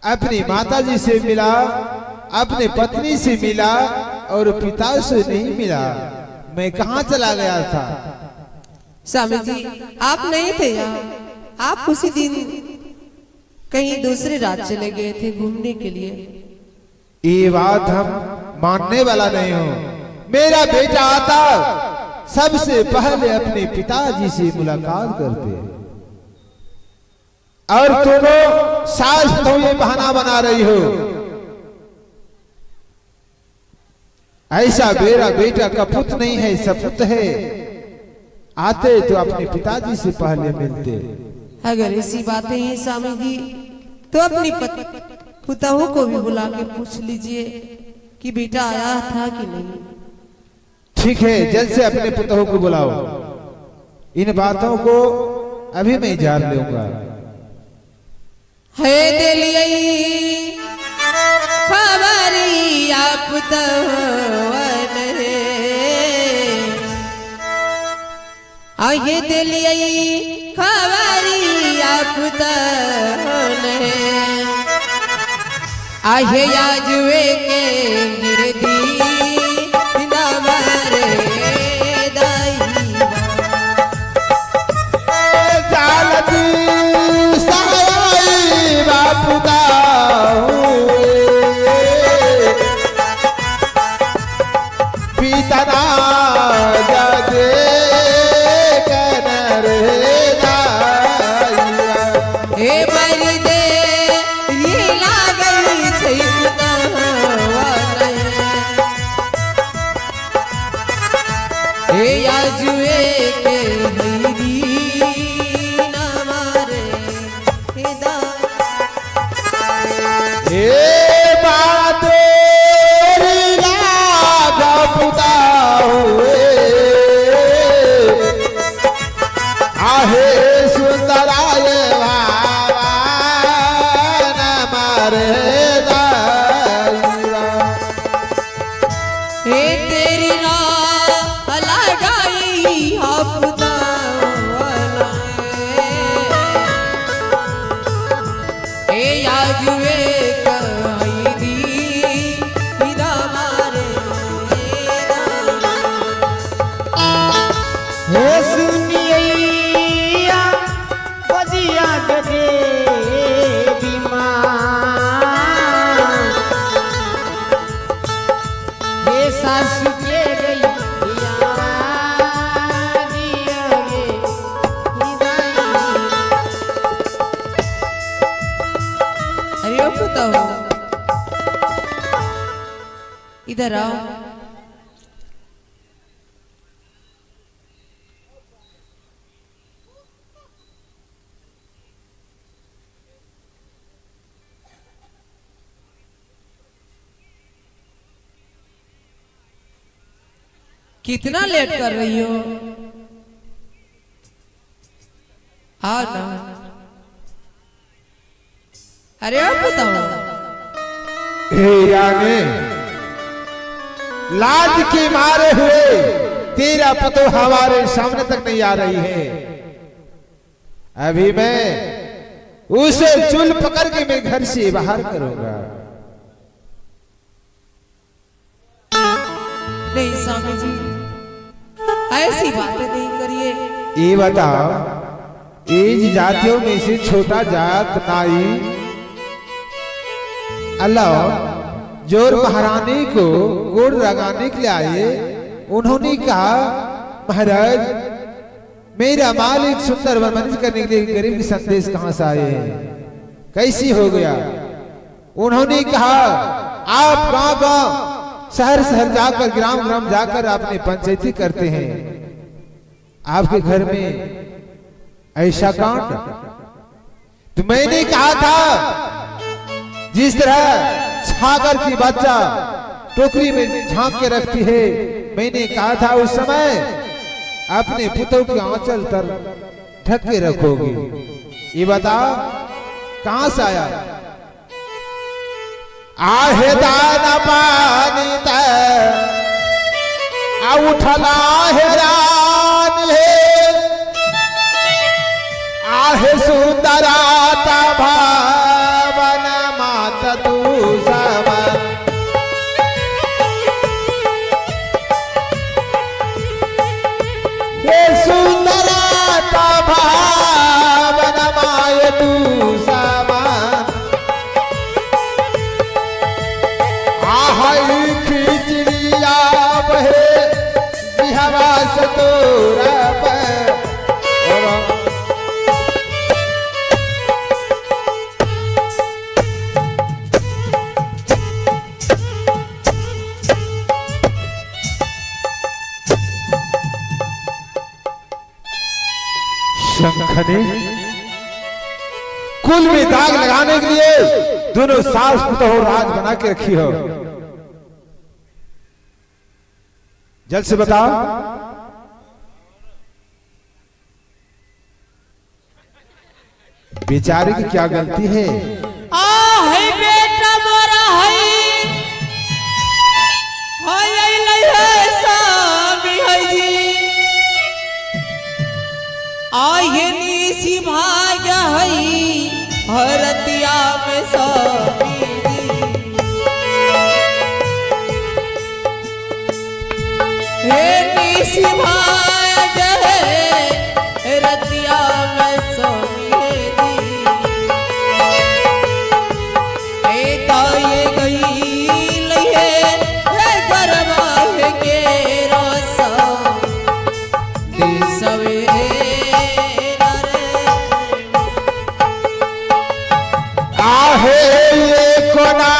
अपनी माताजी से मिला, अपने पत्नी से मिला और पिता से नहीं मिला। मैं कहाँ चला गया था? स्वामी जी आप नहीं थे यहाँ, आप उसी दिन कहीं दूसरे राज्य चले गए थे घूमने के लिए। ये बात हम मानने वाला नहीं हूँ। मेरा बेटा आता सबसे पहले अपने पिताजी से मुलाकात करते और दोनों सास तो ये बहाना बना रही हो। ऐसा मेरा बेटा कपूत नहीं है, सपूत है। आते तो अपने पिताजी से पहले मिलते। अगर ऐसी बातें हैं स्वामी जी तो अपनी पुतहू को भी बुला के पूछ लीजिए कि बेटा आया था कि नहीं। ठीक है, जल्द से अपने पुतहू को बुलाओ। इन बातों को अभी मैं जान लूंगा। है दिलियई खबरी आप पुतहवन है, आये दिलियई खबरी आप पुतहवन है, आहे याजुए के गिरदी नवरे दाईवा जालती साई बापू का पीता जादे कनर दाईवा हे मरी दे ये लागल छै पुतहवन हे याजुए के हईरी नमारे हे दा हे बादे लागा पुता हुए आहे सुंदराय भावा नमारे दाईवा हे तेरी ना लगाई पुतहवन हे याजुए कईरी नमारे हे सुनिया बजिया गदे बीमा, हे सासु के गई अरे ओ पुतहू इधर आओ। कितना लेट कर रही हो? आओ ना। अरे ओ पुतहू ने लाज के मारे हुए तेरा पुतो हमारे सामने तक नहीं आ रही है। अभी मैं उसे चुल पकड़ के मैं घर से बाहर करूंगा। नहीं स्वामी जी ऐसी बातें नहीं करिए। ये बताओ, इस जातियों में से छोटा जात नाई अल्लाह जोर महारानी को गोड़ लगाने के लिए आए। उन्होंने कहा महाराज मेरा मालिक सुंदर वर्णन करने के लिए गरीब की संदेश कहां से आए हैं, कैसी हो गया? उन्होंने कहा आप गांव गांव शहर शहर जाकर ग्राम ग्राम जाकर आपने पंचायती करते हैं, आपके घर में ऐसा कांड। तो मैंने कहा था जिस तरह छागर की बच्चा टोकरी में झांक के रखती है, मैंने कहा था उस समय अपने पुतों के आंचल तर ढक के रखोगी। ये बताओ कहां से आया? आहे दाना पानी उठला हैरान है, आहे सुंदराता भावन मा धनी कुल में दाग लगाने के लिए दोनों सास पुतोह राज बना के रखी हो। जल्द से बताओ। बेचारी की क्या गलती है? है बेटा मोरा है सामी है जी आये नीसी भाग्य है हरतिया में सामी हे नीसी भाग्य है रतिया में सामी आहे ये कोना